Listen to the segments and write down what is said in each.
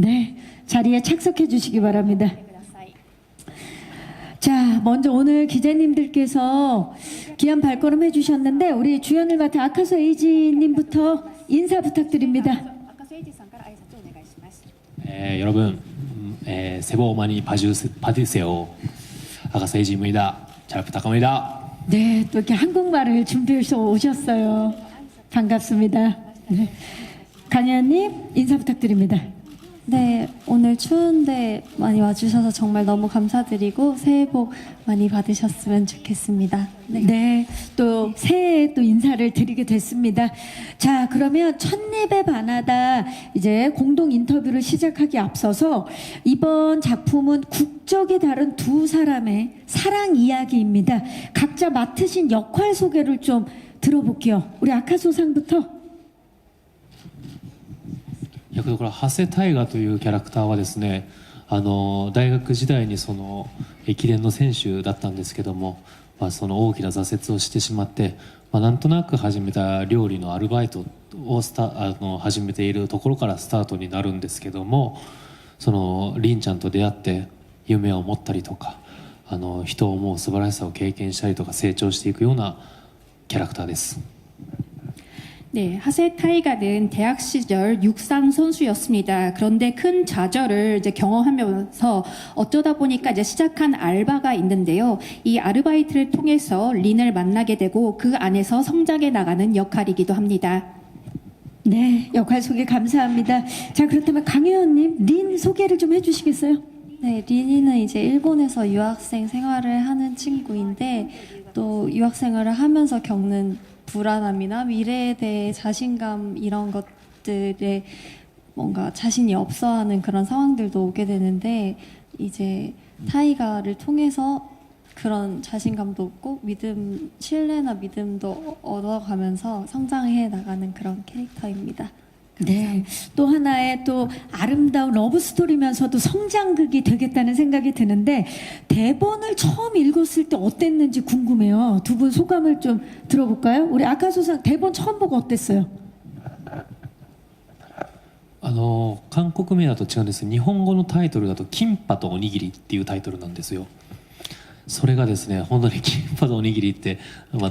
네, 자리에 착석해 주시기 바랍니다. 자, 먼저 오늘 기자님들께서 귀한 발걸음 해주셨는데 우리 주연을 맡은 아카소 에이지님부터 인사 부탁드립니다. 여러분, 새해 복 많이 받으세요. 아카소 에이지입니다. 잘 부탁합니다. 네, 또 이렇게 한국말을 준비해서 오셨어요. 반갑습니다. 네. 강혜연님 인사 부탁드립니다. 네, 오늘 추운데 많이 와주셔서 정말 너무 감사드리고 새해 복 많이 받으셨으면 좋겠습니다. 네, 또 새해에 또 인사를 드리게 됐습니다. 자, 그러면 첫입에 반하다 이제 공동 인터뷰를 시작하기 앞서서 이번 작품은 국적이 다른 두 사람의 사랑 이야기입니다. 각자 맡으신 역할 소개를 좀 들어볼게요. 우리 아카소 상부터. 役どころ長谷大河というキャラクターはですね、大学時代にその駅伝の選手だったんですけども、その大きな挫折をしてしまって、なんとなく始めた料理のアルバイトを始めているところからスタートになるんですけども、その凛ちゃんと出会って夢を持ったりとか、人を思う素晴らしさを経験したりとか成長していくようなキャラクターです。 네, 하세 타이가는 대학 시절 육상 선수였습니다. 그런데 큰 좌절을 이제 경험하면서 어쩌다 보니까 이제 시작한 알바가 있는데요. 이 아르바이트를 통해서 린을 만나게 되고 그 안에서 성장해 나가는 역할이기도 합니다. 네, 역할 소개 감사합니다. 자, 그렇다면 강혜연님 린 소개를 좀 해주시겠어요? 네, 리니는 이제 일본에서 유학생 생활을 하는 친구인데 또 유학 생활을 하면서 겪는 불안함이나 미래에 대해 자신감 이런 것들에 뭔가 자신이 없어하는 그런 상황들도 오게 되는데 이제 타이가를 통해서 그런 자신감도 얻고 신뢰나 믿음도 얻어가면서 성장해 나가는 그런 캐릭터입니다. 네, 또 하나의 또 아름다운 러브 스토리면서도 성장극이 되겠다는 생각이 드는데 대본을 처음 읽었을 때 어땠는지 궁금해요. 두 분 소감을 좀 들어볼까요? 우리 아카소상 대본 처음 보고 어땠어요? 韓国名だと違うんです。日本語のタイトルだとキンパとおにぎりっていうタイトルなんですよ。それがですね、本当にキンパとおにぎりって、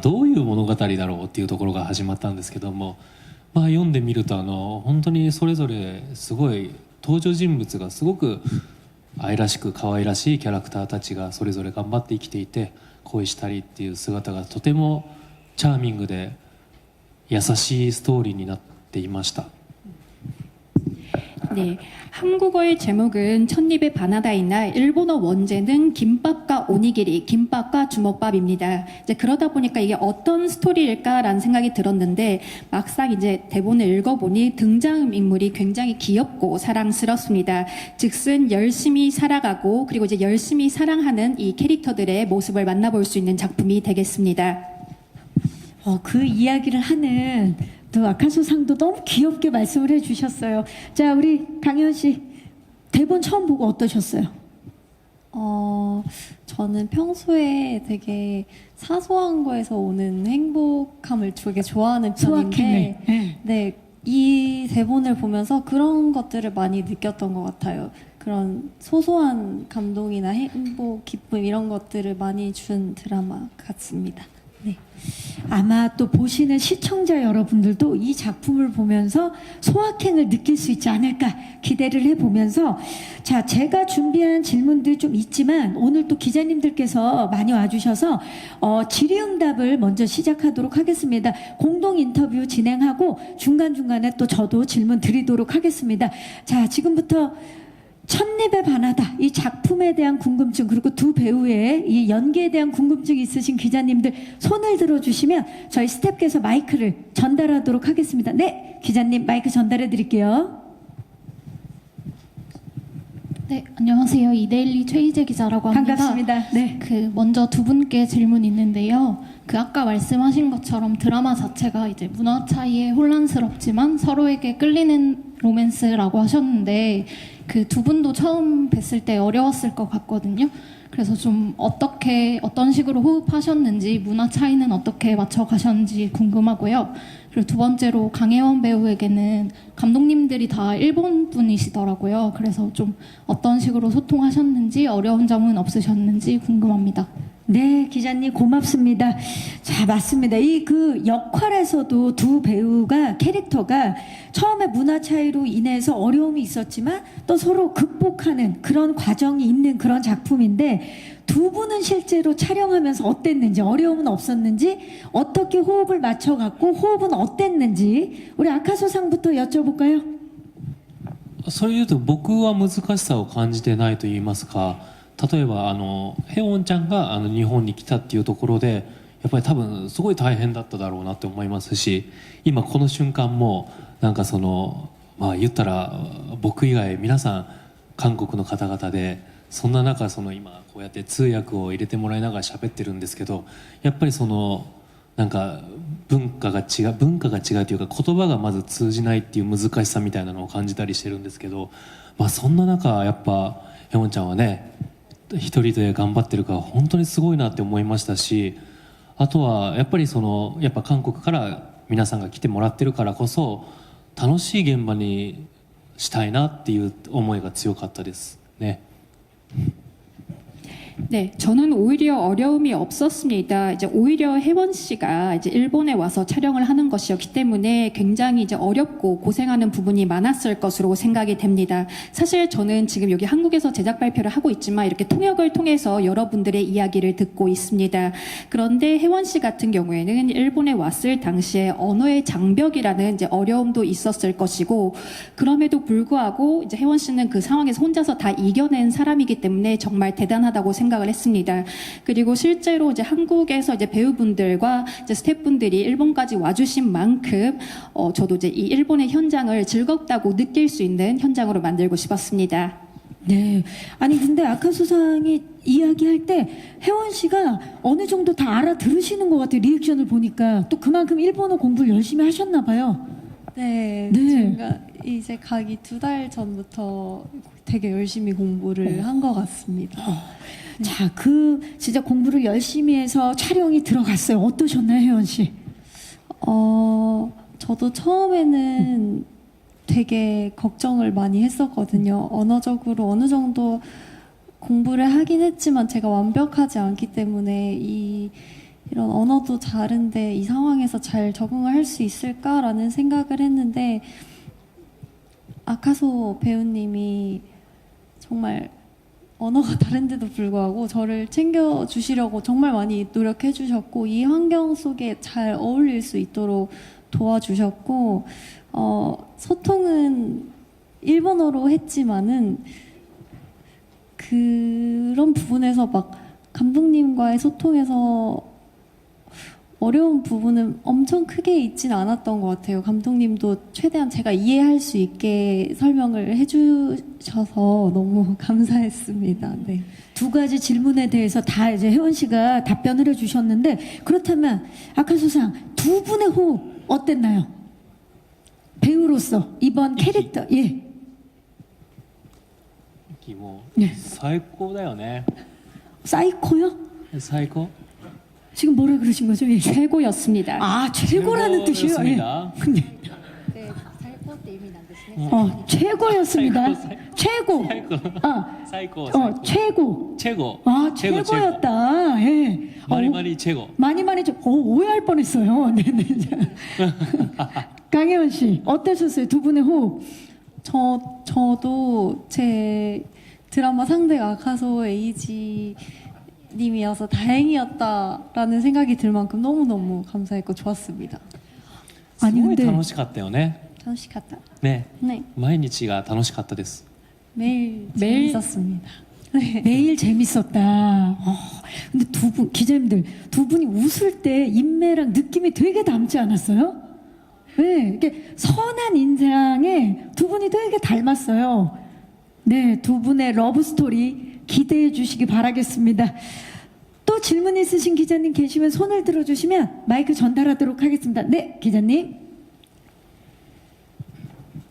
どういう物語だろうっていうところが始まったんですけども、読んでみると本当にそれぞれすごい登場人物がすごく愛らしく可愛らしいキャラクターたちがそれぞれ頑張って生きていて恋したりっていう姿がとてもチャーミングで優しいストーリーになっていました。 네, 한국어의 제목은 첫입에 바나다이나 일본어 원제는 김밥과 오니기리, 김밥과 주먹밥입니다. 이제 그러다 보니까 이게 어떤 스토리일까라는 생각이 들었는데 막상 이제 대본을 읽어보니 등장인물이 굉장히 귀엽고 사랑스럽습니다. 즉슨 열심히 살아가고 그리고 이제 열심히 사랑하는 이 캐릭터들의 모습을 만나볼 수 있는 작품이 되겠습니다. 그 이야기를 하는 또 아카소상도 너무 귀엽게 말씀을 해주셨어요. 자, 우리 강혜연 씨 대본 처음 보고 어떠셨어요? 저는 평소에 되게 사소한 거에서 오는 행복함을 되게 좋아하는 편인데 네, 이 대본을 보면서 그런 것들을 많이 느꼈던 것 같아요. 그런 소소한 감동이나 행복, 기쁨 이런 것들을 많이 준 드라마 같습니다. 네. 아마 또 보시는 시청자 여러분들도 이 작품을 보면서 소확행을 느낄 수 있지 않을까 기대를 해보면서 자, 제가 준비한 질문들이 좀 있지만 오늘 또 기자님들께서 많이 와주셔서 질의응답을 먼저 시작하도록 하겠습니다. 공동 인터뷰 진행하고 중간중간에 또 저도 질문 드리도록 하겠습니다. 자, 지금부터 첫입에 반하다 이 작품에 대한 궁금증 그리고 두 배우의 이 연기에 대한 궁금증이 있으신 기자님들 손을 들어주시면 저희 스태프께서 마이크를 전달하도록 하겠습니다. 네, 기자님 마이크 전달해 드릴게요. 네, 안녕하세요. 이데일리 최희재 기자라고 합니다. 반갑습니다. 네. 먼저 두 분께 질문 있는데요. 아까 말씀하신 것처럼 드라마 자체가 이제 문화 차이에 혼란스럽지만 서로에게 끌리는 로맨스라고 하셨는데 두 분도 처음 뵀을 때 어려웠을 것 같거든요. 그래서 좀 어떤 식으로 호흡하셨는지 문화 차이는 어떻게 맞춰가셨는지 궁금하고요. 그리고 그리고 두 번째로 강혜원 배우에게는 감독님들이 다 일본 분이시더라고요. 그래서 좀 어떤 식으로 소통하셨는지 어려운 점은 없으셨는지 궁금합니다. 네, 기자님 고맙습니다. 자, 맞습니다. 이 그 역할에서도 두 배우가 캐릭터가 처음에 문화 차이로 인해서 어려움이 있었지만 또 서로 극복하는 그런 과정이 있는 그런 작품인데 두 분은 실제로 촬영하면서 어땠는지, 어려움은 없었는지, 어떻게 호흡을 맞춰갖고 호흡은 어땠는지 우리 아카소상부터 여쭤볼까요? それで言うと僕は難しさを感じてないと言いますか、例えばヘウォンちゃんが日本に来たっていうところでやっぱり多分すごい大変だっただろうなって思いますし、今この瞬間もなんかまあ言ったら僕以外皆さん韓国の方々で、そんな中今こうやって通訳を入れてもらいながら喋ってるんですけど、やっぱりなんか文化が違うというか言葉がまず通じないっていう難しさみたいなのを感じたりしてるんですけど、まあそんな中やっぱヘウォンちゃんはね一人で頑張ってるから本当にすごいなって思いましたし、あとはやっぱりやっぱ韓国から皆さんが来てもらってるからこそ楽しい現場にしたいなっていう思いが強かったですね。 네, 저는 오히려 어려움이 없었습니다. 이제 오히려 혜원 씨가 이제 일본에 와서 촬영을 하는 것이었기 때문에 굉장히 이제 어렵고 고생하는 부분이 많았을 것으로 생각이 됩니다. 사실 저는 지금 여기 한국에서 제작 발표를 하고 있지만 이렇게 통역을 통해서 여러분들의 이야기를 듣고 있습니다. 그런데 혜원 씨 같은 경우에는 일본에 왔을 당시에 언어의 장벽이라는 이제 어려움도 있었을 것이고, 그럼에도 불구하고 이제 혜원 씨는 그 상황에서 혼자서 다 이겨낸 사람이기 때문에 정말 대단하다고 생각을 했습니다. 그리고 실제로 이제 한국에서 이제 배우분들과 이제 스태프분들이 일본까지 와주신 만큼 저도 이제 이 일본의 현장을 즐겁다고 느낄 수 있는 현장으로 만들고 싶었습니다. 네. 아니 근데 아카소상이 이야기할 때 혜원 씨가 어느 정도 다 알아들으시는 것 같아요. 리액션을 보니까 또 그만큼 일본어 공부를 열심히 하셨나 봐요. 네, 네. 제가 이제 가기 2달 전부터 되게 열심히 공부를 한 것 같습니다. 자, 진짜 공부를 열심히 해서 촬영이 들어갔어요. 어떠셨나요, 혜원 씨? 저도 처음에는 되게 걱정을 많이 했었거든요. 언어적으로 어느 정도 공부를 하긴 했지만 제가 완벽하지 않기 때문에 이런 언어도 다른데 이 상황에서 잘 적응을 할 수 있을까라는 생각을 했는데, 아카소 배우님이 정말 언어가 다른데도 불구하고 저를 챙겨주시려고 정말 많이 노력해 주셨고, 이 환경 속에 잘 어울릴 수 있도록 도와주셨고, 소통은 일본어로 했지만은 그런 부분에서 막 감독님과의 소통에서 어려운 부분은 엄청 크게 있진 않았던 것 같아요. 감독님도 최대한 제가 이해할 수 있게 설명을 해주셔서 너무 감사했습니다. 네. 두 가지 질문에 대해서 다 이제 혜원 씨가 답변을 해주셨는데, 그렇다면 아카소상 두 분의 호흡 어땠나요? 배우로서 이번 캐릭터, 예. もう 네. 最高だよね。 사이코요? 最高。 지금 뭐라 그러신 거죠? 예. 최고였습니다. 아, 최고라는 뜻이에요. 예. 최고였습니다. 최고였습니다. 최고. 최고.最高。 최고. 최고. 아, 최고, 최고였다. 예. 마리마리 최고. 많이 좀 오해할 뻔했어요. 네네. 강혜원 씨 어떠셨어요? 두 분의 호흡. 저도 제 드라마 상대가 아카소 에이지 님이어서 다행이었다라는 생각이 들 만큼 너무너무 감사했고 좋았습니다. す 아니 ごい 근데 楽しかったよね。 楽しかった. ね。 네, 毎日が楽しかったです。 매일 매일 재밌었습니다. 매일 재밌었다. 근데 두 분 기자님들 두 분이 웃을 때 인매랑 느낌이 되게 닮지 않았어요? 네, 이렇게 선한 인상에 두 분이 되게 닮았어요. 네, 두 분의 러브 스토리 기대해 주시기 바라겠습니다. 또 질문 있으신 기자님 계시면 손을 들어주시면 마이크 전달하도록 하겠습니다. 네, 기자님.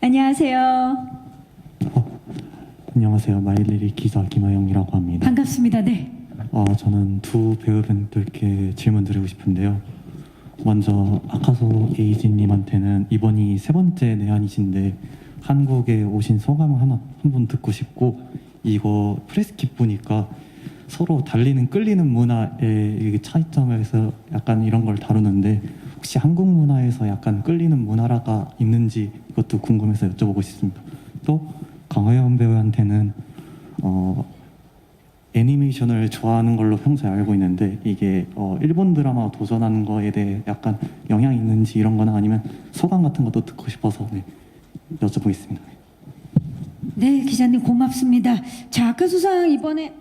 안녕하세요. 안녕하세요. 마일리리 기자 김하영이라고 합니다. 반갑습니다. 네. 저는 두 배우분들께 질문 드리고 싶은데요. 먼저 아카소 에이지님한테는 이번이 세 번째 내한이신데 한국에 오신 소감 한 분 듣고 싶고, 이거 프레스킵 보니까 서로 달리는 끌리는 문화의 차이점에서 약간 이런 걸 다루는데, 혹시 한국 문화에서 약간 끌리는 문화라가 있는지 이것도 궁금해서 여쭤보고 싶습니다. 또 강호연 배우한테는 애니메이션을 좋아하는 걸로 평소에 알고 있는데, 이게 일본 드라마 도전하는 거에 대해 약간 영향이 있는지 이런 거나 아니면 소감 같은 것도 듣고 싶어서 여쭤보겠습니다. 네, 기자님 고맙습니다. 자, 아카수상 이번에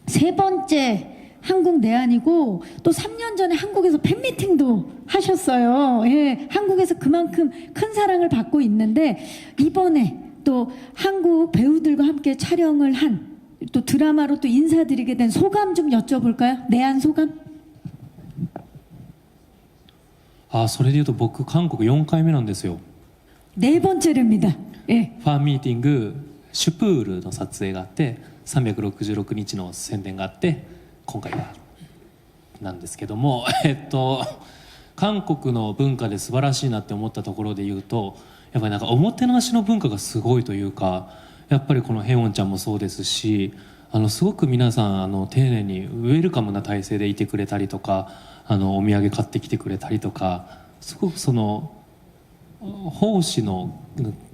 세 번째 한국 내한이고 또 3년 전에 한국에서 팬미팅도 하셨어요. 예, 한국에서 그만큼 큰 사랑을 받고 있는데 이번에 또 한국 배우들과 함께 촬영을 한 또 드라마로 또 인사드리게 된 소감 좀 여쭤볼까요? 내한 소감? あ、それで言うと僕韓国4回目なんですよ。 네 번째랍니다. 예. ファンミーティングシュプールの撮影があって366日の宣伝があって今回がなんですけども韓国の文化で素晴らしいなって思ったところで言うと、やっぱりなんかおもてなしの文化がすごいというか、やっぱりこのヘウォンちゃんもそうですし、すごく皆さん丁寧にウェルカムな体制でいてくれたりとか、お土産買ってきてくれたりとか、すごくその奉仕の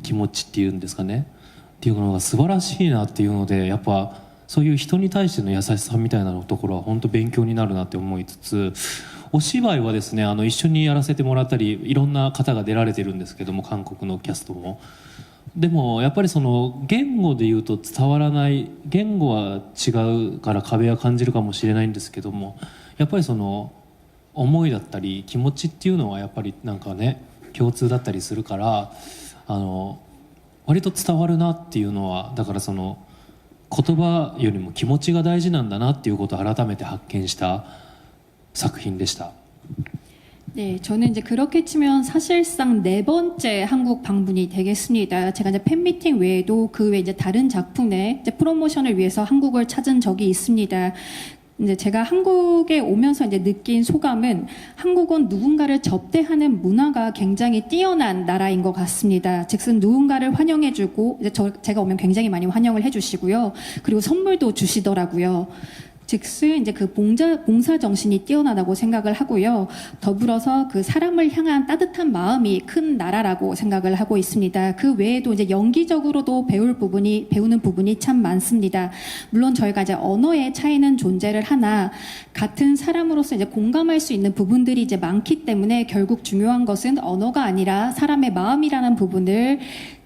気持ちっていうんですかねっていうのが素晴らしいなっていうので、やっぱそういう人に対しての優しさみたいなところは本当勉強になるなって思いつつ、お芝居はですね一緒にやらせてもらったりいろんな方が出られてるんですけども、韓国のキャストも。でもやっぱりその言語で言うと伝わらない、言語は違うから壁は感じるかもしれないんですけども、やっぱりその思いだったり気持ちっていうのはやっぱりなんかね共通だったりするから、割と伝わるなっていうのは、だからその言葉よりも気持ちが大事なんだなっていうことを改めて発見した作品でした。 네, 저는 이제 그렇게 치면 사실상 네 번째 한국 방문이 되겠습니다. 제가 이제 팬미팅 외에도 그 외에 이제 다른 작품의 이제 프로모션을 위해서 한국을 찾은 적이 있습니다. 이제 제가 한국에 오면서 이제 느낀 소감은 한국은 누군가를 접대하는 문화가 굉장히 뛰어난 나라인 것 같습니다. 즉슨 누군가를 환영해주고 이제 제가 오면 굉장히 많이 환영을 해주시고요. 그리고 선물도 주시더라고요. 즉슨 이제 그 봉사 정신이 뛰어나다고 생각을 하고요. 더불어서 그 사람을 향한 따뜻한 마음이 큰 나라라고 생각을 하고 있습니다. 그 외에도 이제 연기적으로도 배우는 부분이 참 많습니다. 물론 저희가 이제 언어의 차이는 존재를 하나 같은 사람으로서 이제 공감할 수 있는 부분들이 이제 많기 때문에 결국 중요한 것은 언어가 아니라 사람의 마음이라는 부분을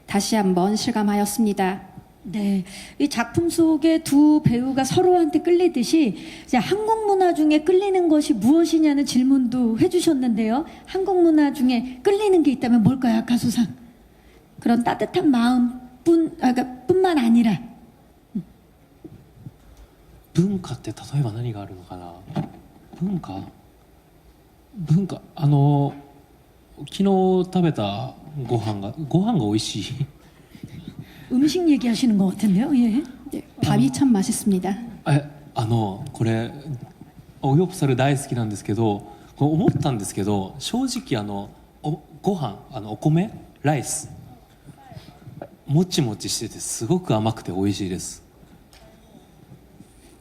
다시 한번 실감하였습니다. 네, 이 작품 속에 두 배우가 서로한테 끌리듯이 이제 한국 문화 중에 끌리는 것이 무엇이냐는 질문도 해주셨는데요. 한국 문화 중에 끌리는 게 있다면 뭘까요, 아카수상? 그런 따뜻한 마음뿐만 아니라 文化って例えば何があるのかな。文化昨日食べたご飯が美味しい。 음식 얘기하시는 것 같은데요. 예. 네, 밥이 참 맛있습니다. これオギョプサル大好きなんですけど、これ思ったんですけど、正直ご飯お米ライスもちもちしててすごく甘くて美味しいです。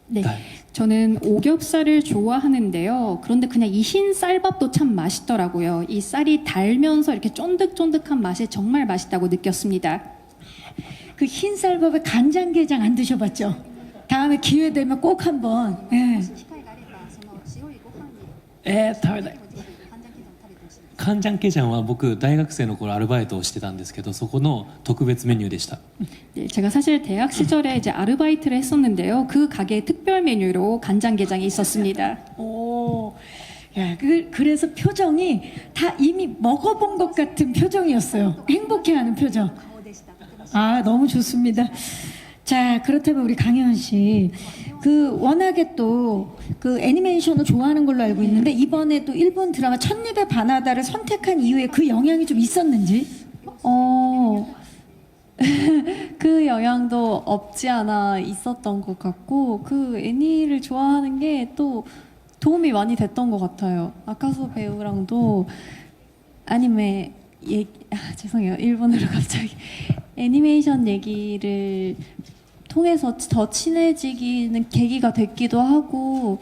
네, 저는 오겹살을 좋아하는데요. 그런데 그냥 이 흰 쌀밥도 참 맛있더라고요. 이 쌀이 달면서 이렇게 쫀득쫀득한 맛이 정말 맛있다고 느꼈습니다. 그 흰쌀밥에 간장게장 안 드셔봤죠? 다음에 기회 되면 꼭 한번. 예. 食べたい。カンジャンケジャンは僕大学生の頃アルバイトをしてたんですけど、そこの特別メニューでした。 네, 제가 사실 대학 시절에 이제 아르바이트를 했었는데요. 그 가게의 특별 메뉴로 간장게장이 있었습니다. 오, 야, 그래서 표정이 다 이미 먹어본 것 같은 표정이었어요. 행복해하는 표정. 아, 너무 좋습니다. 자, 그렇다면 우리 강혜원 씨, 워낙에 또 그 애니메이션을 좋아하는 걸로 알고 있는데 이번에 또 일본 드라마 첫입의 바나다를 선택한 이유에 그 영향이 좀 있었는지? 그 영향도 없지 않아 있었던 것 같고, 그 애니를 좋아하는 게 또 도움이 많이 됐던 것 같아요. 아카소 배우랑도 아니메 죄송해요. 일본어로 갑자기 애니메이션 얘기를 통해서 더 친해지기는 계기가 됐기도 하고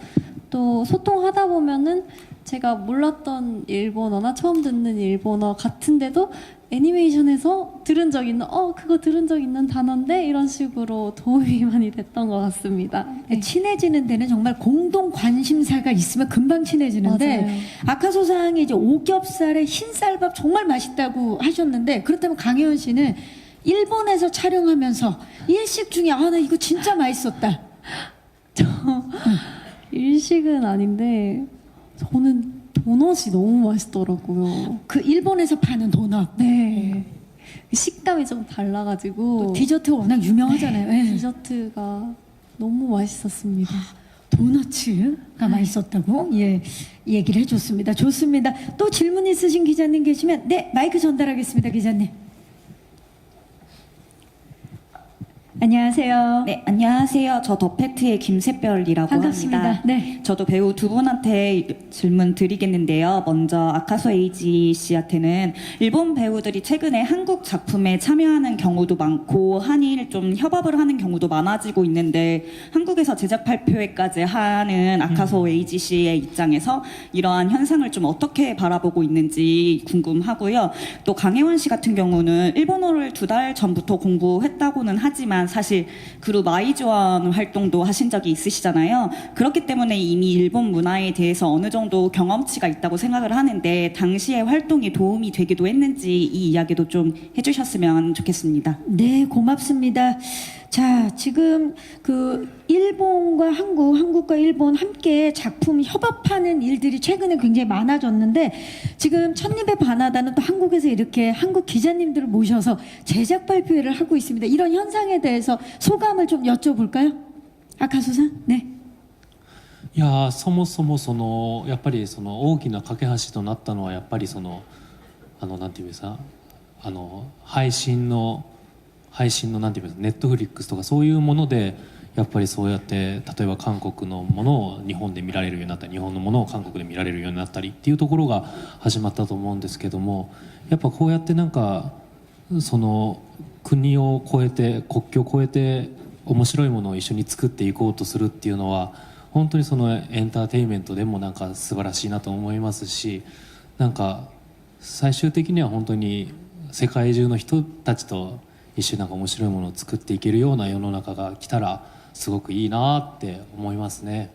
또 소통하다 보면은 제가 몰랐던 일본어나 처음 듣는 일본어 같은데도 애니메이션에서 들은 적 있는 그거 들은 적 있는 단어인데 이런 식으로 도움이 많이 됐던 것 같습니다. 네. 친해지는 데는 정말 공동 관심사가 있으면 금방 친해지는데 맞아요. 아카소상이 이제 오겹살에 흰쌀밥 정말 맛있다고 하셨는데 그렇다면 강혜원 씨는 일본에서 촬영하면서 일식 중에 나 이거 진짜 맛있었다. 일식은 아닌데 저는 도넛이 너무 맛있더라고요. 그 일본에서 파는 도넛. 네. 식감이 좀 달라가지고 또 디저트가 워낙 유명하잖아요. 네. 디저트가 너무 맛있었습니다. 도너츠가 맛있었다고 얘기를 해줬습니다. 좋습니다. 또 질문 있으신 기자님 계시면 네 마이크 전달하겠습니다. 기자님. 안녕하세요. 네, 안녕하세요. 저 더팩트의 김샛별이라고 반갑습니다. 합니다. 네. 저도 배우 두 분한테 질문 드리겠는데요. 먼저 아카소 에이지 씨한테는 일본 배우들이 최근에 한국 작품에 참여하는 경우도 많고 한일 좀 협업을 하는 경우도 많아지고 있는데 한국에서 제작 발표회까지 하는 아카소 에이지 씨의 입장에서 이러한 현상을 좀 어떻게 바라보고 있는지 궁금하고요. 또 강혜원 씨 같은 경우는 일본어를 2달 전부터 공부했다고는 하지만 사실 그룹 아이즈원 활동도 하신 적이 있으시잖아요. 그렇기 때문에 이미 일본 문화에 대해서 어느 정도 경험치가 있다고 생각을 하는데 당시의 활동이 도움이 되기도 했는지 이 이야기도 좀 해주셨으면 좋겠습니다. 네, 고맙습니다. 자, 지금 그 일본과 한국과 일본 함께 작품 협업하는 일들이 최근에 굉장히 많아졌는데 지금 첫입의 바나다는 또 한국에서 이렇게 한국 기자님들을 모셔서 제작 발표회를 하고 있습니다. 이런 현상에 대해서 소감을 좀 여쭤볼까요? 아카소상? 네. いやーそもそもやっぱり大きな架け橋となったのはやっぱりなんていうんですか配信のなんていうんですかネットフリックスとかそういうものでやっぱりそうやって例えば韓国のものを日本で見られるようになったり日本のものを韓国で見られるようになったりっていうところが始まったと思うんですけどもやっぱこうやってなんか国を越えて国境を越えて面白いものを一緒に作っていこうとするっていうのは本当にエンターテインメントでもなんか素晴らしいなと思いますしなんか最終的には本当に世界中の人たちと一緒になんか面白いものを作っていけるような世の中が来たらすごくいいなって思いますね。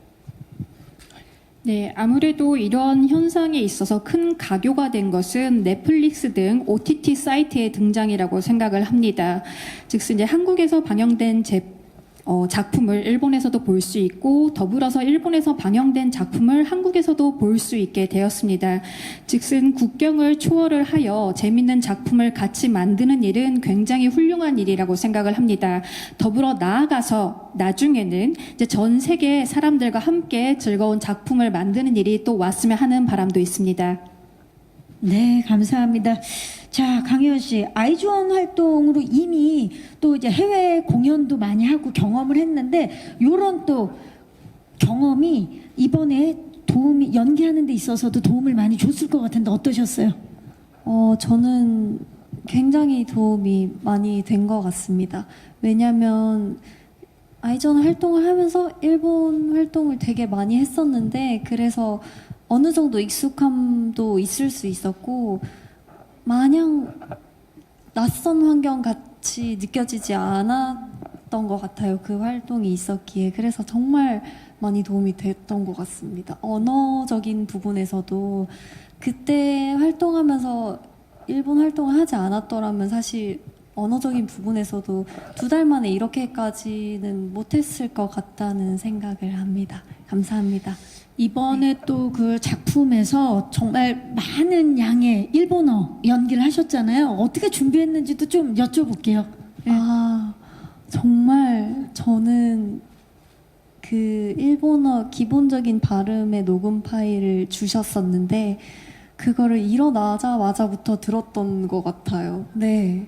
네, 아무래도 이런 현상에 있어서 큰 가교가 된 것은 넷플릭스 등 OTT 사이트의 등장이라고 생각을 합니다. 즉슨 이제 한국에서 방영된 작품을 일본에서도 볼 수 있고 더불어서 일본에서 방영된 작품을 한국에서도 볼 수 있게 되었습니다. 즉슨 국경을 초월을 하여 재밌는 작품을 같이 만드는 일은 굉장히 훌륭한 일이라고 생각을 합니다. 더불어 나아가서 나중에는 이제 전 세계 사람들과 함께 즐거운 작품을 만드는 일이 또 왔으면 하는 바람도 있습니다. 네, 감사합니다. 자, 강혜원 씨, 아이즈원 활동으로 이미 또 이제 해외 공연도 많이 하고 경험을 했는데, 요런 또 경험이 이번에 연기하는 데 있어서도 도움을 많이 줬을 것 같은데 어떠셨어요? 저는 굉장히 도움이 많이 된 것 같습니다. 왜냐면 아이즈원 활동을 하면서 일본 활동을 되게 많이 했었는데, 그래서 어느 정도 익숙함도 있을 수 있었고 마냥 낯선 환경 같이 느껴지지 않았던 것 같아요. 그 활동이 있었기에. 그래서 정말 많이 도움이 됐던 것 같습니다. 언어적인 부분에서도 그때 활동하면서 일본 활동을 하지 않았더라면 사실 언어적인 부분에서도 2달 만에 이렇게까지는 못했을 것 같다는 생각을 합니다. 감사합니다. 이번에 또 그 작품에서 정말 많은 양의 일본어 연기를 하셨잖아요. 어떻게 준비했는지도 좀 여쭤볼게요. 정말 저는 그 일본어 기본적인 발음의 녹음 파일을 주셨었는데 그거를 일어나자마자부터 들었던 것 같아요. 네.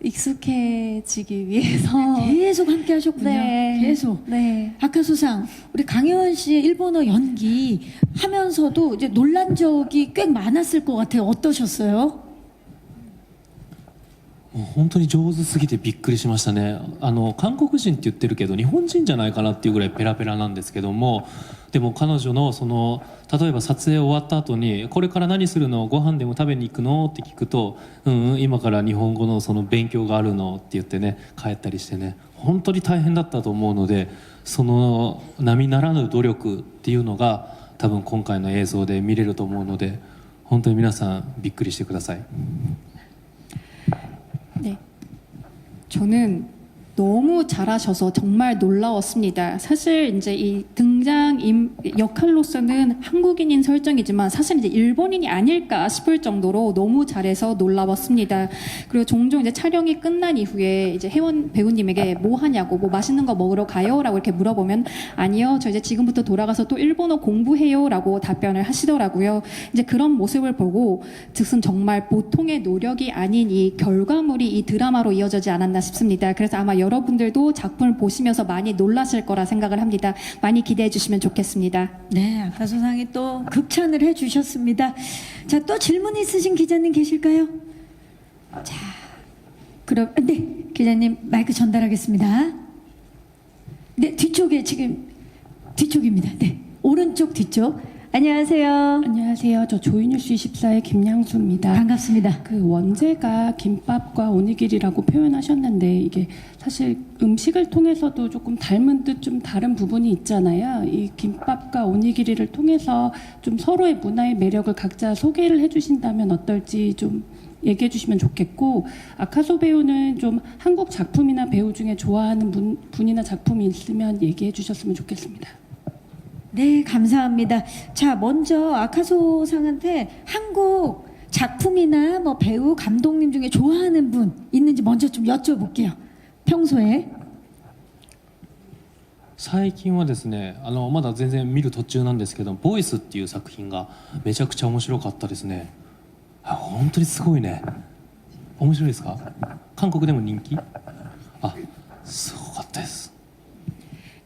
익숙해지기 위해서 계속 함께 하셨군요. 네. 계속. 네. 아카소상, 우리 강혜원 씨의 일본어 연기 하면서도 이제 놀란 적이 꽤 많았을 것 같아요. 어떠셨어요? もう本当に上手すぎてびっくりしましたね。韓国人って言ってるけど日本人じゃないかなっていうぐらいペラペラなんですけども、でも彼女のその例えば撮影終わった後にこれから何するの、ご飯でも食べに行くのって聞くと、今から日本語のその勉強があるのって言ってね帰ったりしてね、本当に大変だったと思うので、その並ならぬ努力っていうのが多分今回の映像で見れると思うので、本当に皆さんびっくりしてください。 네. 저는 너무 잘하셔서 정말 놀라웠습니다. 사실 이제 이 등장 역할로서는 한국인인 설정이지만 사실 이제 일본인이 아닐까 싶을 정도로 너무 잘해서 놀라웠습니다. 그리고 종종 이제 촬영이 끝난 이후에 이제 혜원 배우님에게 뭐 하냐고, 뭐 맛있는 거 먹으러 가요라고 이렇게 물어보면 아니요, 저 이제 지금부터 돌아가서 또 일본어 공부해요라고 답변을 하시더라고요. 이제 그런 모습을 보고 즉슨 정말 보통의 노력이 아닌 이 결과물이 이 드라마로 이어지지 않았나 싶습니다. 그래서 아마 여러분들도 작품을 보시면서 많이 놀라실 거라 생각을 합니다. 많이 기대해 주시면 좋겠습니다. 네, 아카소상이 또 극찬을 해주셨습니다. 자, 또 질문 있으신 기자님 계실까요? 자, 그럼 네, 기자님 마이크 전달하겠습니다. 네, 뒤쪽에 지금 뒤쪽입니다. 네, 오른쪽 뒤쪽. 안녕하세요. 안녕하세요. 저 조이뉴스 24의 김양수입니다. 반갑습니다. 그 원제가 김밥과 오니기리라고 표현하셨는데 이게 사실 음식을 통해서도 조금 닮은 듯 좀 다른 부분이 있잖아요. 이 김밥과 오니기리를 통해서 좀 서로의 문화의 매력을 각자 소개를 해주신다면 어떨지 좀 얘기해 주시면 좋겠고, 아카소 배우는 좀 한국 작품이나 배우 중에 좋아하는 분이나 작품이 있으면 얘기해 주셨으면 좋겠습니다. 네, 감사합니다. 자, 먼저 아카소 상한테 한국 작품이나 뭐 배우, 감독님 중에 좋아하는 분 있는지 먼저 좀 여쭤볼게요. 평소에. 最近はですね、まだ全然見る途中なんですけど、ボイスっていう作品がめちゃくちゃ面白かったですね。あ、本当にすごいね。面白いですか？韓国でも人気？あ、すごかったです。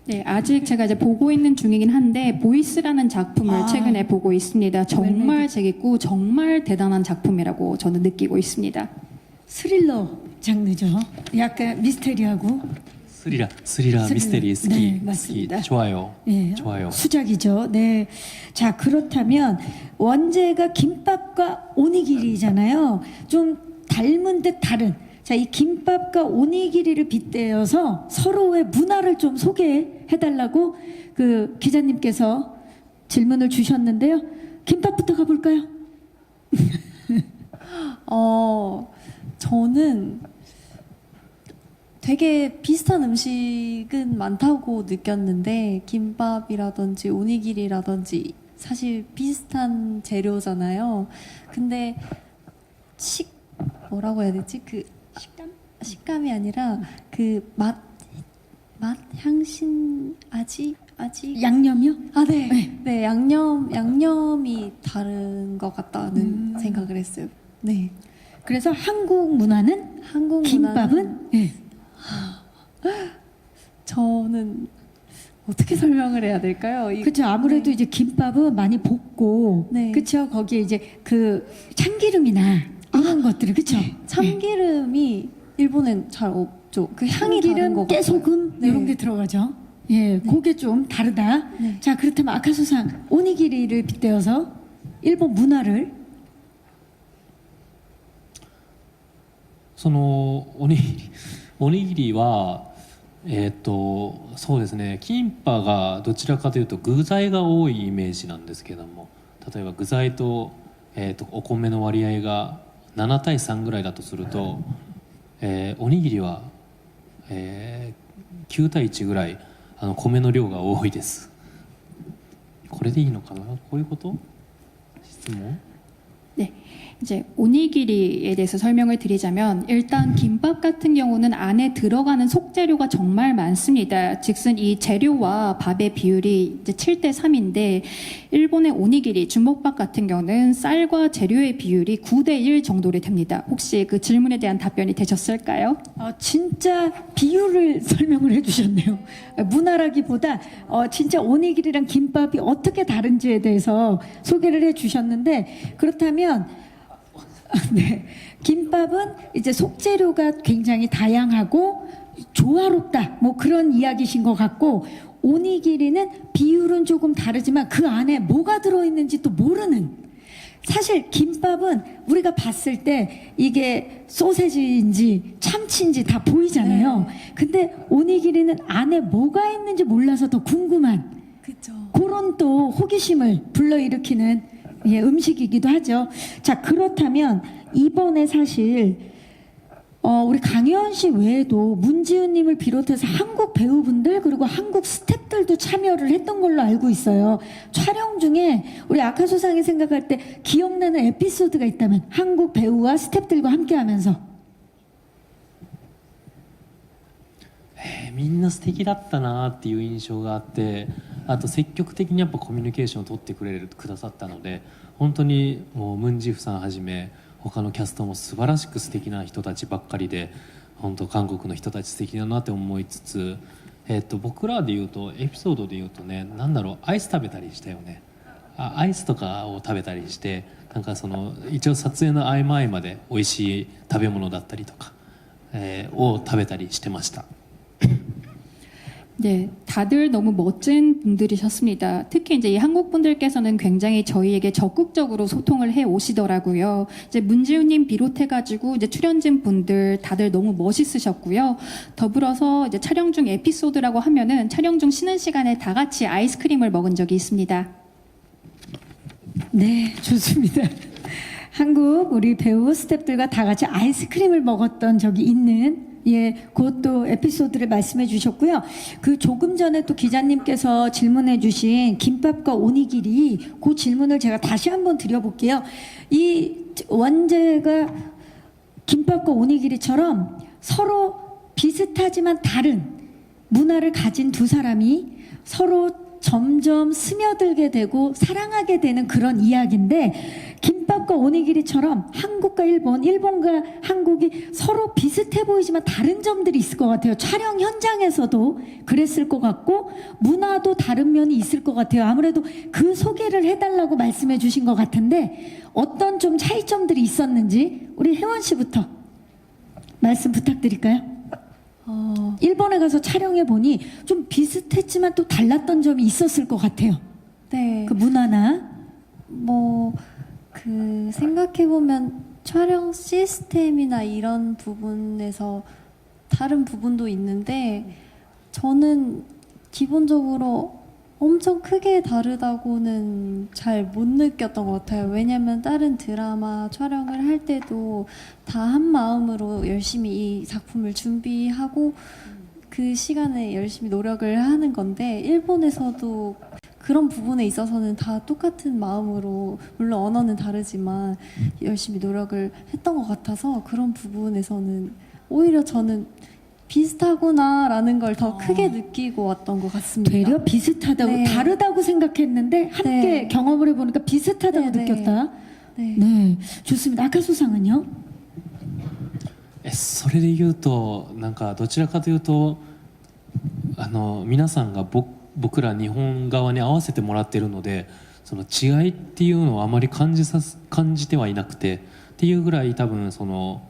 네, 아직 제가 이제 보고 있는 중이긴 한데 보이스라는 작품을 최근에 보고 있습니다. 정말 재밌고 정말 대단한 작품이라고 저는 느끼고 있습니다. 스릴러 장르죠. 약간 미스테리하고. 스리라 미스테리 스키. 네, 맞습니다. 스키. 좋아요. 예, 좋아요. 수작이죠. 네. 자, 그렇다면 원제가 김밥과 오니기리잖아요. 좀 닮은 듯 다른. 자, 이 김밥과 오니기리를 빗대어서 서로의 문화를 좀 소개해달라고 그 기자님께서 질문을 주셨는데요. 김밥부터 가볼까요? 저는 되게 비슷한 음식은 많다고 느꼈는데, 김밥이라든지 오니기리라든지 사실 비슷한 재료잖아요. 근데 뭐라고 해야 되지? 그 식감이 아니라 그 맛, 향신, 아직 양념이요? 아, 네. 네, 양념이 다른 것 같다는 생각을 했어요. 네. 그래서 한국 문화는 김밥은 예. 저는 어떻게 설명을 해야 될까요? 그렇죠. 아무래도 이제 김밥은 많이 볶고, 네. 그렇죠. 거기에 이제 그 참기름이나 이런 것들을 그렇죠. 참기름이 일본엔 잘 없죠. 그 향이 다른 것 같아요. 깨소금 네. 이런 게 들어가죠. 예, 그게 좀 다르다. 네. 자, 그렇다면 아카소상 오니기리를 빗대어서 일본 문화를 そのおにぎりはそうですね、キンパがどちらかというと具材が多いイメージなんですけども、例えば具材とお米の割合が7対3ぐらいだとすると、おにぎりは9対1ぐらい米の量が多いです。これでいいのかな？こういうこと？質問？ 네, 이제 오니기리에 대해서 설명을 드리자면, 일단 김밥 같은 경우는 안에 들어가는 속재료가 정말 많습니다. 즉슨 이 재료와 밥의 비율이 이제 7대 3인데 일본의 오니기리, 주먹밥 같은 경우는 쌀과 재료의 비율이 9대1 정도로 됩니다. 혹시 그 질문에 대한 답변이 되셨을까요? 진짜 비율을 설명을 해주셨네요. 문화라기보다 진짜 오니기리랑 김밥이 어떻게 다른지에 대해서 소개를 해주셨는데 그렇다면 네, 김밥은 이제 속재료가 굉장히 다양하고 조화롭다 뭐 그런 이야기신 것 같고 오니기리는 비율은 조금 다르지만 그 안에 뭐가 들어있는지 또 모르는 사실 김밥은 우리가 봤을 때 이게 소세지인지 참치인지 다 보이잖아요. 근데 오니기리는 안에 뭐가 있는지 몰라서 더 궁금한 그런 또 호기심을 불러일으키는 음식이기도 하죠. 자, 그렇다면 이번에 사실 우리 강효연 씨 외에도 문지훈님을 비롯해서 한국 배우분들 그리고 한국 스태프들도 참여를 했던 걸로 알고 있어요. 촬영 중에 우리 아카소상이 생각할 때 기억나는 에피소드가 있다면 한국 배우와 스태프들과 함께하면서 みんな素敵だったなっていう印象があって、あと積極的にやっぱコミュニケーションを取ってくださったので、本当にもうムンジフさんはじめ他のキャストも素晴らしく素敵な人たちばっかりで、本当韓国の人たち素敵だなって思いつつ、僕らで言うとエピソードで言うとね、なんだろう、アイス食べたりしたよね。アイスとかを食べたりして、なんかその一応撮影の合間合間で美味しい食べ物だったりとか、を食べたりしてました。 네, 다들 너무 멋진 분들이셨습니다. 특히 이제 이 한국 분들께서는 굉장히 저희에게 적극적으로 소통을 해 오시더라고요. 이제 문지훈님 비롯해가지고 이제 출연진 분들 다들 너무 멋있으셨고요. 더불어서 이제 촬영 중 에피소드라고 하면은 촬영 중 쉬는 시간에 다 같이 아이스크림을 먹은 적이 있습니다. 네, 좋습니다. 한국 우리 배우 스태프들과 다 같이 아이스크림을 먹었던 적이 있는 그것도 에피소드를 말씀해 주셨고요. 그 조금 전에 또 기자님께서 질문해 주신 김밥과 오니기리 그 질문을 제가 다시 한번 드려볼게요. 이 원제가 김밥과 오니기리처럼 서로 비슷하지만 다른 문화를 가진 두 사람이 서로 점점 스며들게 되고 사랑하게 되는 그런 이야기인데 김밥과 오니기리처럼 한국과 일본, 일본과 한국이 서로 비슷해 보이지만 다른 점들이 있을 것 같아요. 촬영 현장에서도 그랬을 것 같고 문화도 다른 면이 있을 것 같아요. 아무래도 그 소개를 해달라고 말씀해 주신 것 같은데 어떤 좀 차이점들이 있었는지 우리 혜원 씨부터 말씀 부탁드릴까요? 일본에 가서 촬영해 보니 좀 비슷했지만 또 달랐던 점이 있었을 것 같아요. 네. 그 문화나 그 생각해보면 촬영 시스템이나 이런 부분에서 다른 부분도 있는데 저는 기본적으로 엄청 크게 다르다고는 잘 못 느꼈던 것 같아요. 왜냐면 다른 드라마 촬영을 할 때도 다 한 마음으로 열심히 이 작품을 준비하고 그 시간에 열심히 노력을 하는 건데 일본에서도 그런 부분에 있어서는 다 똑같은 마음으로 물론 언어는 다르지만 열심히 노력을 했던 것 같아서 그런 부분에서는 오히려 저는 비슷하구나라는 걸 더 크게 느끼고 왔던 것 같습니다. 되려 비슷하다고 네. 다르다고 생각했는데 함께 네. 경험을 해보니까 비슷하다고 네, 네. 느꼈다. 네. 네, 좋습니다. 아카소상은요? それで言うとなんかどちらかというと皆さんが僕ら日本側に合わせてもらっているのでその違いっていうのをあまり感じてはいなくてっていうぐらい多分その、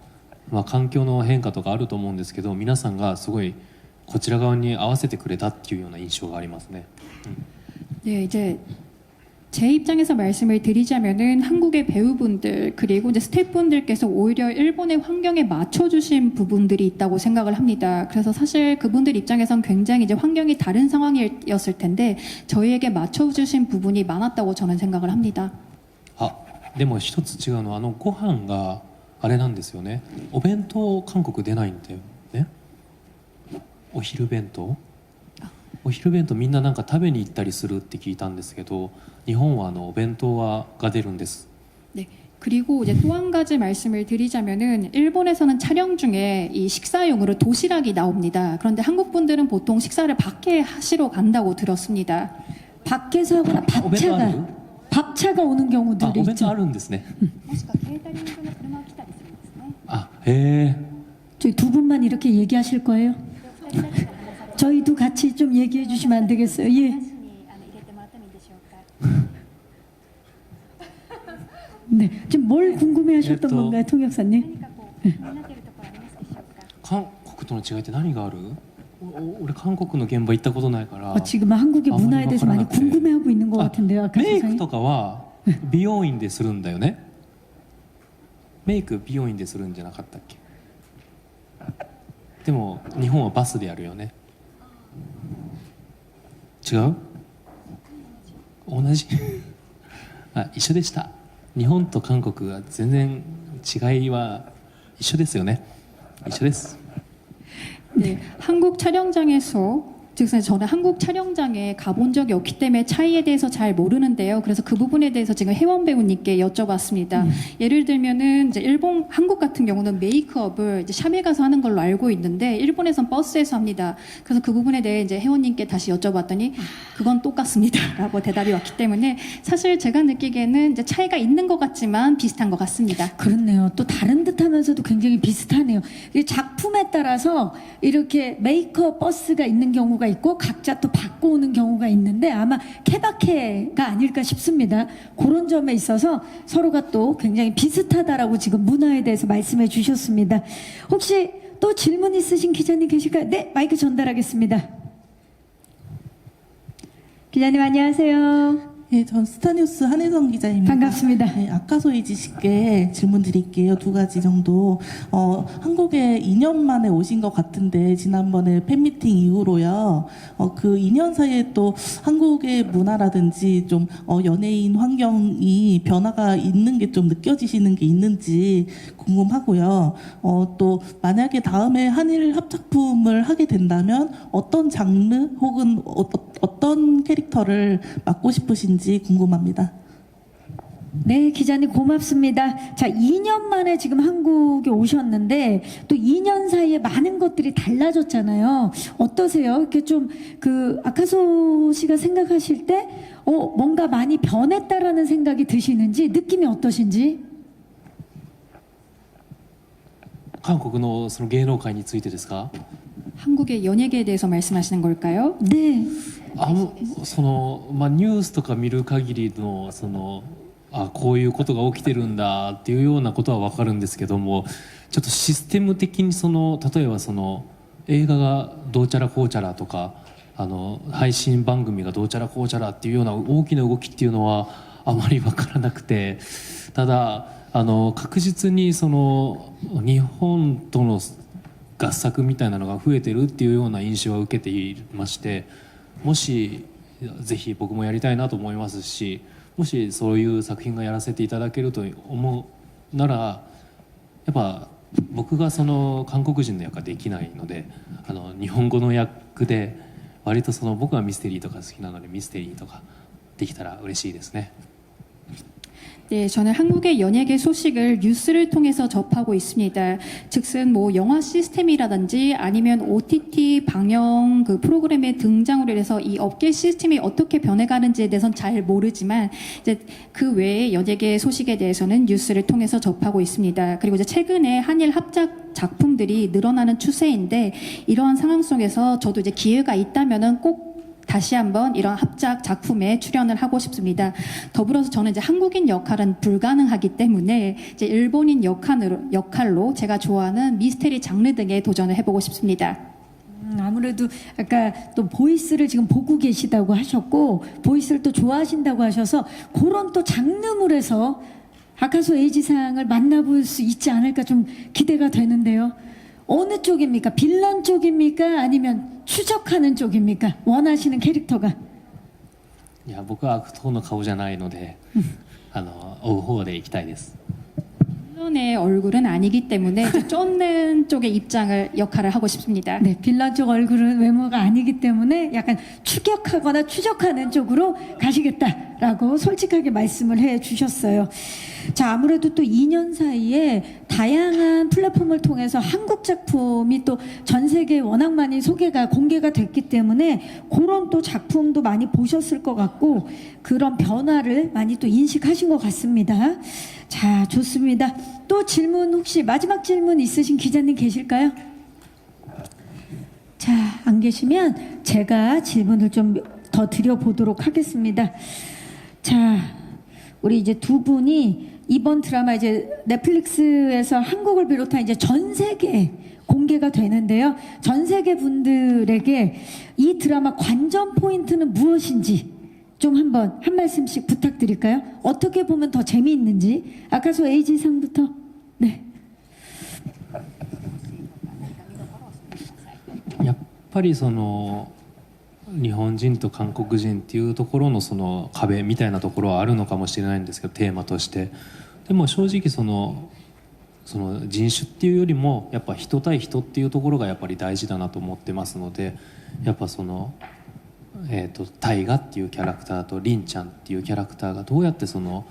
環境の変化とかあると思うんですけど皆さんがすごいこちら側に合わせてくれたっていうような印象がありますね。 네, 이제 제 입장에서 말씀을 드리자면은 한국의 배우분들 그리고 이제 스태프분들께서 오히려 일본의 환경에 맞춰주신 부분들이 있다고 생각을 합니다. 그래서 사실 그분들 입장에선 굉장히 이제 환경이 다른 상황이었을 텐데 저희에게 맞춰주신 부분이 많았다고 저는 생각을 합니다. でも一つ違うのはご飯があれなんですよね。お弁当韓国出ないんだよね。お昼弁当みんななんか食べに行ったりするって聞いたんですけど日本はお弁当が出るんです。 네. 그리고 이제 또 한 가지 말씀을 드리자면은 일본에서는 촬영 중에 이 식사용으로 도시락이 나옵니다. 그런데 한국 분들은 보통 식사를 밖에 하시러 간다고 들었습니다. 밖에서 하거나 밥차가 오는 あ、 경우들이 お弁当 있죠. あるんですね。もしくはケータリングの車が来たりするんですね。あ、へえ。 저희 두 분만 이렇게 얘기하실 거예요? 저희도 같이 좀 얘기해 주시면 안 되겠어요? 예. 話に入れてもらってもいいでしょうか。 네. 지금 뭘 궁금해하셨던 건가요, 통역사님? 何かこう気になっているところありますでしょうか。韓国との違いって何がある？俺韓国の現場行ったことないから。 지금 한국의 아무리 문화에 대해서 많이 막하나 궁금해하고 있는 것 같은데요, 아까 メイク 선생님. とかは美容院でするんだよね。メイク美容院でするんじゃなかったっけ？でも日本はバスでやるよね。違う？同じ？あ、一緒でした。日本と韓国は全然違いは一緒ですよね。一緒です。 네, 한국 촬영장에서 즉 저는 한국 촬영장에 가본 적이 없기 때문에 차이에 대해서 잘 모르는데요. 그래서 그 부분에 대해서 지금 혜원 배우님께 여쭤봤습니다. 예를 들면은 이제 일본, 한국 같은 경우는 메이크업을 이제 샵에 가서 하는 걸로 알고 있는데 일본에선 버스에서 합니다. 그래서 그 부분에 대해 이제 혜원님께 다시 여쭤봤더니 그건 똑같습니다라고 대답이 왔기 때문에 사실 제가 느끼기에는 이제 차이가 있는 것 같지만 비슷한 것 같습니다. 그렇네요. 또 다른 듯하면서도 굉장히 비슷하네요. 이게 작품에 따라서 이렇게 메이크업 버스가 있는 경우가 있고 각자 또 바꿔 오는 경우가 있는데 아마 케바케가 아닐까 싶습니다. 그런 점에 있어서 서로가 또 굉장히 비슷하다라고 지금 문화에 대해서 말씀해 주셨습니다. 혹시 또 질문 있으신 기자님 계실까요? 네, 마이크 전달하겠습니다. 기자님 안녕하세요. 네, 전 스타뉴스 한혜성 기자입니다. 반갑습니다. 네, 아카소이지 씨께 질문 드릴게요. 두 가지 정도. 한국에 2년 만에 오신 것 같은데 지난번에 팬미팅 이후로요. 그 2년 사이에 또 한국의 문화라든지 좀 연예인 환경이 변화가 있는 게 좀 느껴지시는 게 있는지 궁금하고요. 또 만약에 다음에 한일 합작품을 하게 된다면 어떤 장르 혹은 어떤 캐릭터를 맡고 싶으신지 궁금합니다. 네, 기자님 고맙습니다. 자, 2년 만에 지금 한국에 오셨는데 또 2년 사이에 많은 것들이 달라졌잖아요. 어떠세요? 이렇게 좀 그 아카소 씨가 생각하실 때 뭔가 많이 변했다라는 생각이 드시는지 느낌이 어떠신지? 韓国のその芸能界についてですか？ 한국의 연예계에 대해서 말씀하시는 걸까요? 네. そのニュースとか見る限りのそのこういうことが起きてるんだっていうようなことは分かるんですけども、ちょっとシステム的に例えば映画がどうちゃらこうちゃらとか配信番組がどうちゃらこうちゃらっていうような大きな動きっていうのはあまり分からなくて、ただ確実に日本との合作みたいなのが増えてるっていうような印象は受けていまして、もしぜひ僕もやりたいなと思いますし、もしそういう作品がやらせていただけると思うなら、やっぱ僕が韓国人の役はできないので、日本語の役で割と僕はミステリーとか好きなのでミステリーとかできたら嬉しいですね。 네, 저는 한국의 연예계 소식을 뉴스를 통해서 접하고 있습니다. 즉슨 뭐 영화 시스템이라든지 아니면 OTT 방영 그 프로그램의 등장으로 인해서 이 업계 시스템이 어떻게 변해가는지에 대해서는 잘 모르지만 이제 그 외의 연예계 소식에 대해서는 뉴스를 통해서 접하고 있습니다. 그리고 이제 최근에 한일 합작 작품들이 늘어나는 추세인데 이러한 상황 속에서 저도 이제 기회가 있다면은 꼭 다시 한번 이런 합작 작품에 출연을 하고 싶습니다. 더불어서 저는 이제 한국인 역할은 불가능하기 때문에 이제 일본인 역할로 제가 좋아하는 미스테리 장르 등에 도전을 해보고 싶습니다. 아무래도 아까 또 보이스를 지금 보고 계시다고 하셨고 보이스를 또 좋아하신다고 하셔서 그런 또 장르물에서 아카소 에이지상을 만나볼 수 있지 않을까 좀 기대가 되는데요. 어느 쪽입니까? 빌런 쪽입니까? 아니면 추적하는 쪽입니까? 원하시는 캐릭터가? いや、僕は悪党の顔じゃないので、追う方でいきたいです。빌런 빌런의 얼굴은 아니기 때문에 이제 쫓는 쪽의 입장을 역할을 하고 싶습니다. 네, 빌런 쪽 얼굴은 외모가 아니기 때문에 약간 추격하거나 추적하는 쪽으로 가시겠다라고 솔직하게 말씀을 해 주셨어요. 자, 아무래도 또 2년 사이에 다양한 플랫폼을 통해서 한국 작품이 또 전 세계에 워낙 많이 공개가 됐기 때문에 그런 또 작품도 많이 보셨을 것 같고 그런 변화를 많이 또 인식하신 것 같습니다. 자, 좋습니다. 또 질문 혹시 마지막 질문 있으신 기자님 계실까요? 자, 안 계시면 제가 질문을 좀 더 드려보도록 하겠습니다. 자, 우리 이제 두 분이 이번 드라마 이제 넷플릭스에서 한국을 비롯한 이제 전 세계에 공개가 되는데요. 전 세계 분들에게 이 드라마 관전 포인트는 무엇인지 좀 한번 한 말씀씩 부탁드릴까요? 어떻게 보면 더 재미있는지. 아카소 에이지 상부터. 네. やっぱりその日本人と韓国人っていうところのその壁みたいなところはあるのかもしれないんですけど、テーマとして。でも正直その人種っていうよりもやっぱ人対人っていうところがやっぱり大事だなと思ってますので、やっぱその大河っていうキャラクターと凛ちゃんっていうキャラクターがどうやってその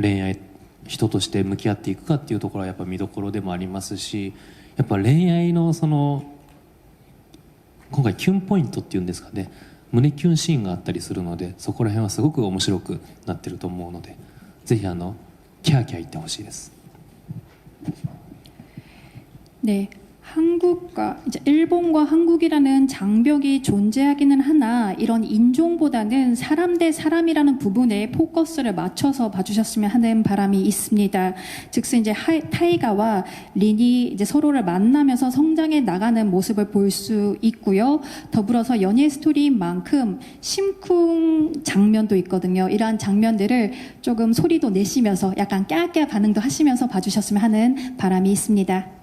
恋愛人として向き合っていくかっていうところはやっぱ見どころでもありますし、やっぱ恋愛のその今回キュンポイントっていうんですかね、胸キュンシーンがあったりするので、そこら辺はすごく面白くなってると思うので、ぜひキャーキャー言ってほしいです。 네, 한국과 이제 일본과 한국이라는 장벽이 존재하기는 하나 이런 인종보다는 사람 대 사람이라는 부분에 포커스를 맞춰서 봐주셨으면 하는 바람이 있습니다. 즉슨 이제 타이가와 린이 이제 서로를 만나면서 성장해 나가는 모습을 볼 수 있고요. 더불어서 연예 스토리인 만큼 심쿵 장면도 있거든요. 이러한 장면들을 조금 소리도 내시면서 약간 깨알깨알 반응도 하시면서 봐주셨으면 하는 바람이 있습니다.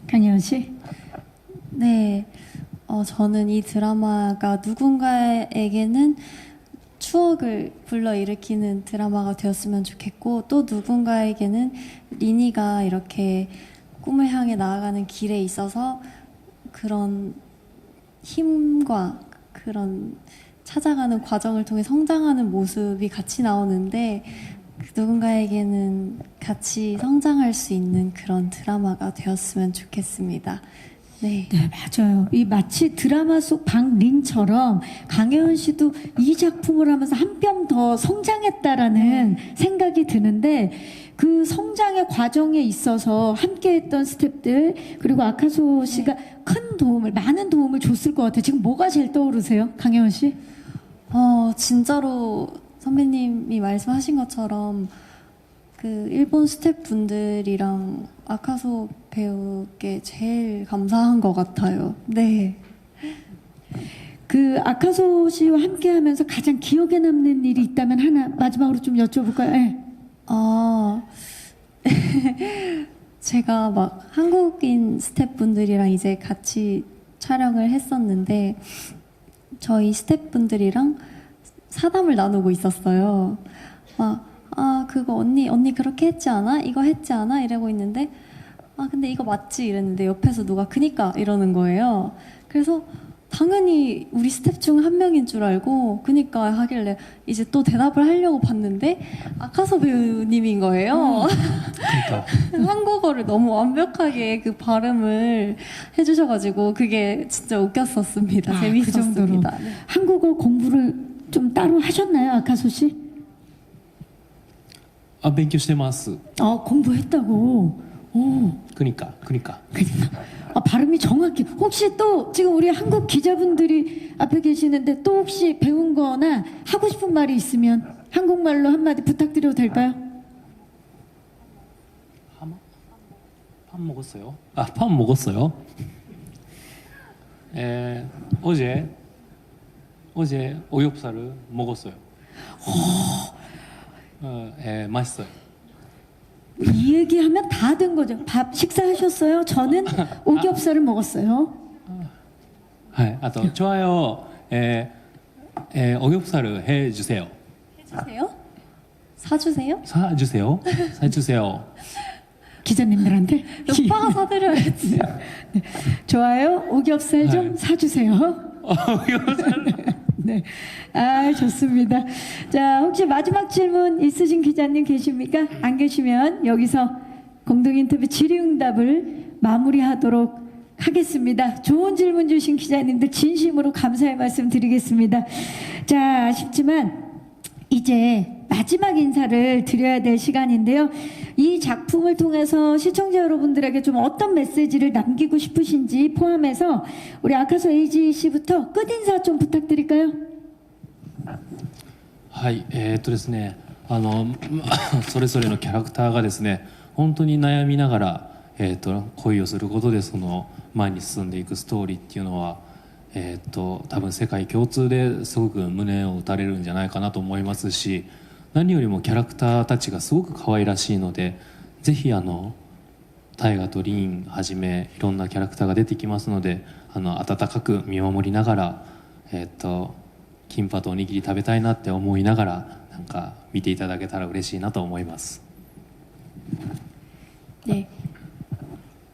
강예원 씨. 네, 저는 이 드라마가 누군가에게는 추억을 불러일으키는 드라마가 되었으면 좋겠고, 또 누군가에게는 리니가 이렇게 꿈을 향해 나아가는 길에 있어서 그런 힘과 그런 찾아가는 과정을 통해 성장하는 모습이 같이 나오는데, 누군가에게는 같이 성장할 수 있는 그런 드라마가 되었으면 좋겠습니다. 네. 네, 맞아요. 이 마치 드라마 속 박린처럼 강혜원 씨도 이 작품을 하면서 한 뼘 더 성장했다라는 생각이 드는데, 그 성장의 과정에 있어서 함께했던 스태프들 그리고 아카소 씨가 많은 도움을 줬을 것 같아요. 지금 뭐가 제일 떠오르세요, 강혜원 씨? 진짜로 선배님이 말씀하신 것처럼 그 일본 스태프분들이랑 아카소 배우께 제일 감사한 것 같아요. 네. 그 아카소 씨와 함께하면서 가장 기억에 남는 일이 있다면 하나 마지막으로 좀 여쭤볼까요? 네. 제가 막 한국인 스태프분들이랑 이제 같이 촬영을 했었는데 저희 스태프분들이랑 사담을 나누고 있었어요. 그거 언니 그렇게 했지 않아? 이거 했지 않아? 이러고 있는데 근데 이거 맞지? 이랬는데 옆에서 누가 그니까 이러는 거예요. 그래서 당연히 우리 스태프 중 한 명인 줄 알고 그니까 하길래 이제 또 대답을 하려고 봤는데 아카소 배우님인 거예요. 그러니까. 한국어를 너무 완벽하게 그 발음을 해주셔가지고 그게 진짜 웃겼었습니다. 재밌었습니다. 그 정도로. 네. 한국어 공부를 좀 따로 하셨나요, 아카소 씨? 勉強してます。 공부했다고. 오. 그러니까. 발음이 정확히. 혹시 또 지금 우리 한국 기자분들이 앞에 계시는데 또 혹시 배운 거나 하고 싶은 말이 있으면 한국말로 한마디 부탁드려도 될까요? 밥 먹었어요? 밥 먹었어요? 어제 오겹살을 먹었어요. 맛있어요. 이 얘기하면 다 된 거죠. 밥 식사하셨어요? 저는 오겹살을 먹었어요. はい、あと좋아요. 오겹살을 해주세요. 해주세요? 사주세요? 사주세요. 사주세요. 기자님들한테 오빠가 사드려야지. 좋아요. 오겹살 좀 네. 사주세요. 네, 아 좋습니다. 자, 혹시 마지막 질문 있으신 기자님 계십니까? 안 계시면 여기서 공동 인터뷰 질의응답을 마무리하도록 하겠습니다. 좋은 질문 주신 기자님들 진심으로 감사의 말씀 드리겠습니다. 자, 아쉽지만 이제 마지막 인사를 드려야 될 시간인데요. 이 작품을 통해서 시청자 여러분들에게 좀 어떤 메시지를 남기고 싶으신지 포함해서 우리 아카소 에이지 씨부터 끝인사 좀 부탁드릴까요? はい、ですね、それぞれのキャラクターがですね、本当に悩みながら、恋をすることでその前に進んでいくストーリーっていうのは、多分世界共通ですごく胸を打たれるんじゃないかなと思いますし、何よりもキャラクターたちがすごく可愛らしいので、ぜひ大河とリンはじめいろんなキャラクターが出てきますので、温かく見守りながら、キンパとおにぎり食べたいなって思いながらなんか見ていただけたら嬉しいなと思います。 네.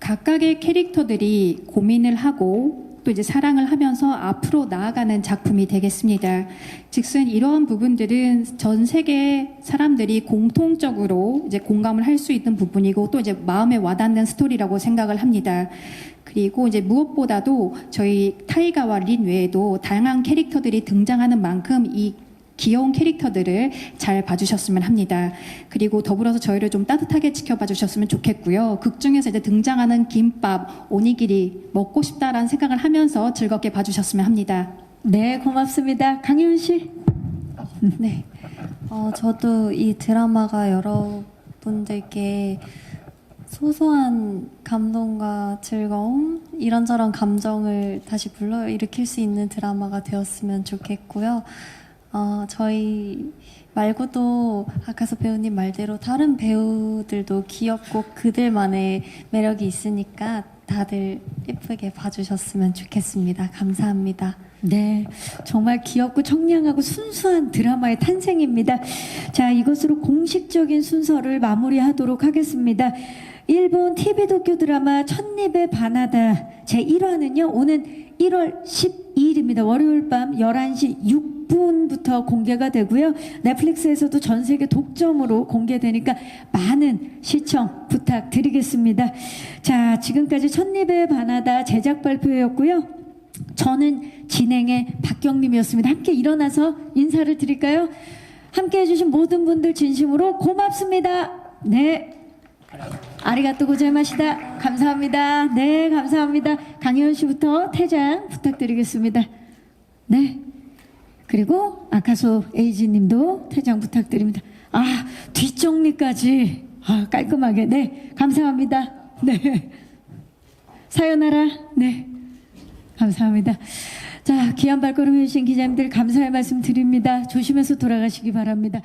각각의 캐릭터들이 고민을 하고 또 이제 사랑을 하면서 앞으로 나아가는 작품이 되겠습니다. 즉슨 이러한 부분들은 전 세계 사람들이 공통적으로 이제 공감을 할 수 있는 부분이고 또 이제 마음에 와닿는 스토리라고 생각을 합니다. 그리고 이제 무엇보다도 저희 타이가와 린 외에도 다양한 캐릭터들이 등장하는 만큼 이 귀여운 캐릭터들을 잘 봐주셨으면 합니다. 그리고 더불어서 저희를 좀 따뜻하게 지켜봐 주셨으면 좋겠고요. 극 중에서 이제 등장하는 김밥, 오니기리 먹고 싶다라는 생각을 하면서 즐겁게 봐주셨으면 합니다. 네, 고맙습니다. 강혜은 씨. 네. 저도 이 드라마가 여러분들께 소소한 감동과 즐거움, 이런저런 감정을 다시 불러일으킬 수 있는 드라마가 되었으면 좋겠고요. 저희 말고도 아카소 배우님 말대로 다른 배우들도 귀엽고 그들만의 매력이 있으니까 다들 예쁘게 봐주셨으면 좋겠습니다. 감사합니다. 네, 정말 귀엽고 청량하고 순수한 드라마의 탄생입니다. 자, 이것으로 공식적인 순서를 마무리하도록 하겠습니다. 일본 TV 도쿄 드라마 첫입의 바나다 제1화는요, 오는 1월 12일입니다. 월요일 밤 11시 6분부터 공개가 되고요. 넷플릭스에서도 전 세계 독점으로 공개되니까 많은 시청 부탁드리겠습니다. 자, 지금까지 첫입의 바나다 제작 발표였고요. 저는 진행의 박경림이었습니다. 함께 일어나서 인사를 드릴까요? 함께 해주신 모든 분들 진심으로 고맙습니다. 네. 아리가또 고자이마시다. 감사합니다. 네, 감사합니다. 강혜원 씨부터 퇴장 부탁드리겠습니다. 네. 그리고 아카소 에이지 님도 퇴장 부탁드립니다. 아, 뒷정리까지. 아, 깔끔하게. 네, 감사합니다. 네. 사요나라. 네. 감사합니다. 자, 귀한 발걸음 해주신 기자님들 감사의 말씀 드립니다. 조심해서 돌아가시기 바랍니다.